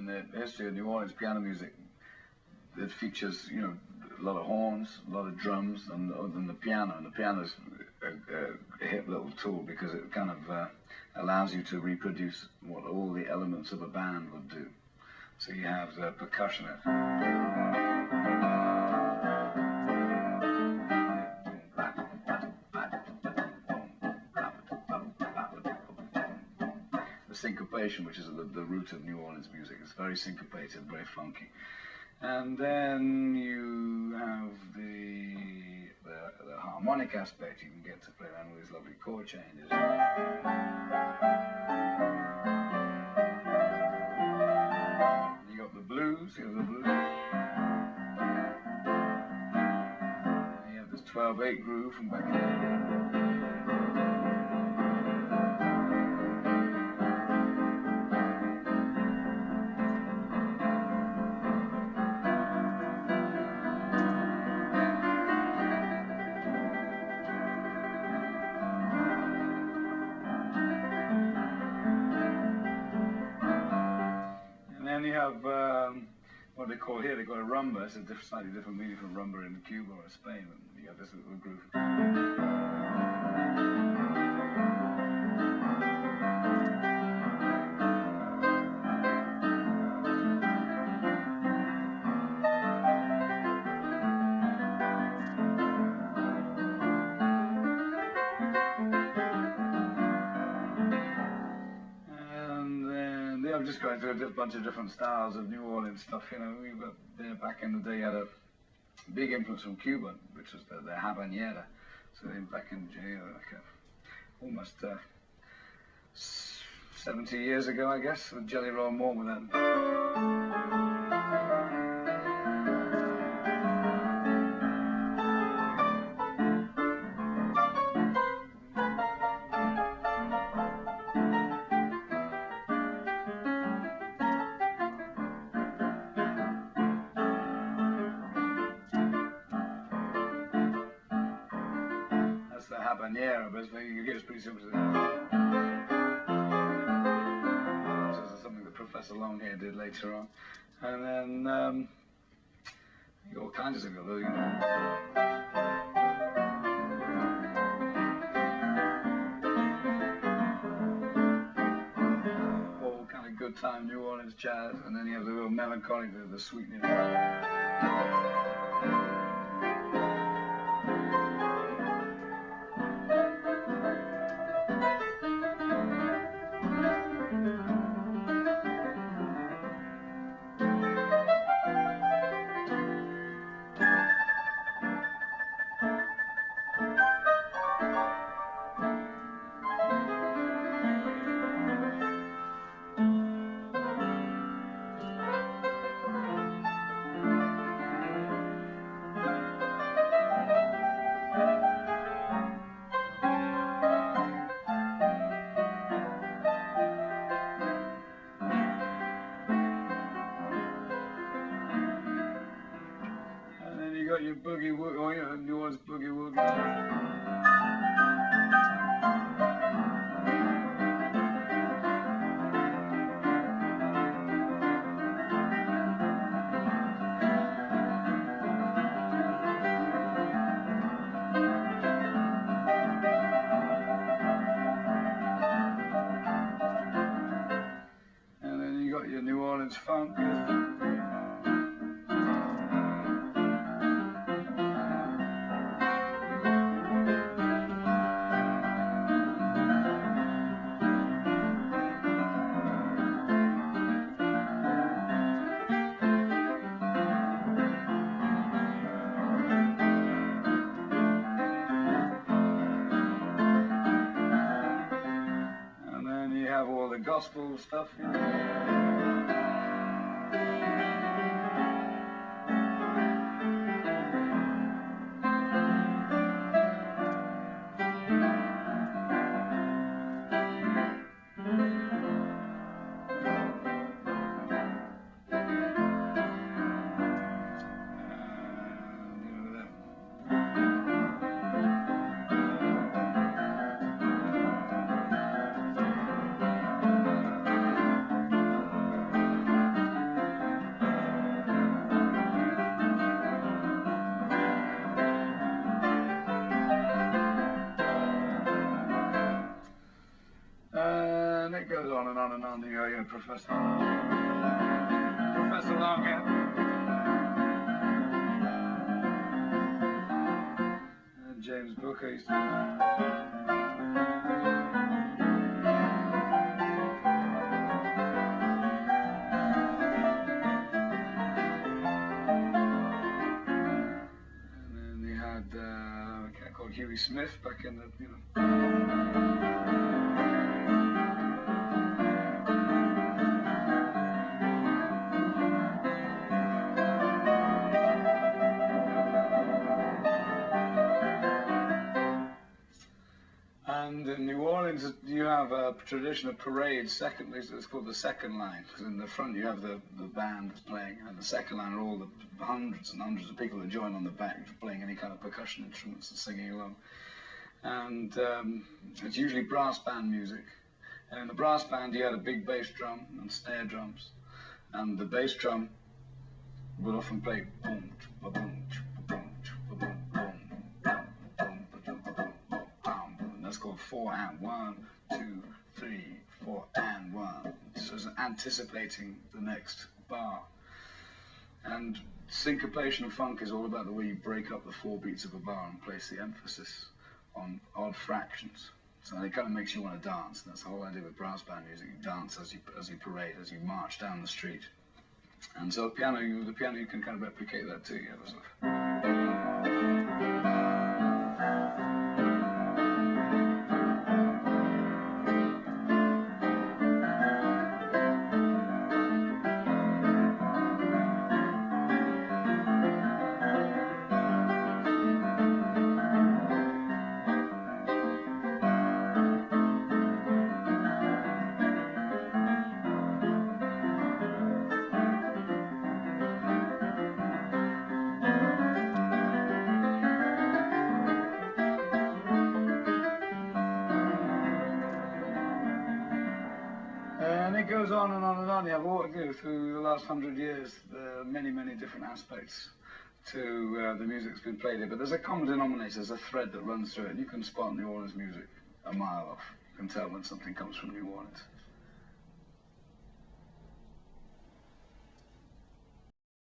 the history of New Orleans piano music, it features, you know, a lot of horns, a lot of drums, and the piano. And the piano's a hip little tool because it kind of allows you to reproduce what all the elements of a band would do. So you have the percussionist, the syncopation, which is the root of New Orleans music. It's very syncopated, very funky. And then you have the harmonic aspect. You can get to play around with these lovely chord changes. You got the blues. You have the blues. And you have this 12/8 groove from back there. And you have what they call here, they call a rumba. It's a slightly different meaning from rumba in Cuba or Spain. And you have this little groove. I'm just going through a bunch of different styles of New Orleans stuff. You know, we got there back in the day had a big influence from Cuba, which was the habanera. So back in, you know, like almost 70 years ago, I guess, with Jelly Roll Morton with that. The habanera, but you get it's pretty simple to that. This is something that Professor Longhair did later on. And then you got all kinds of things, you know. All kind of good time New Orleans jazz, and then you have the real melancholy, the sweetness. You got your boogie woogie, or your New Orleans boogie woogie. And then you got your New Orleans funk. Have all the gospel stuff, you know. Professor Longhead. And James Booker used to do that. A cat called Huey Smith back in the, you know. And in New Orleans, you have a tradition of parades. Secondly, it's called the second line, because in the front you have the band that's playing, and the second line are all the hundreds and hundreds of people that join on the back playing any kind of percussion instruments and singing along. And it's usually brass band music. And in the brass band you had a big bass drum and snare drums, and the bass drum would often play boom, boom, boom, boom, boom, boom, that's called 4 and 1, 2, 3, 4 and 1. So it's anticipating the next bar. And syncopation of funk is all about the way you break up the 4 beats of a bar and place the emphasis on odd fractions. So it kind of makes you want to dance. And that's the whole idea with brass band music. You dance as you parade, as you march down the street. And so the piano you can kind of replicate that too. You have a sort of and it goes on and on and on. You have all, you know, through the last 100 years, there are many, many different aspects to the music that's been played here. But there's a common denominator, there's a thread that runs through it. And you can spot New Orleans music a mile off. You can tell when something comes from New Orleans.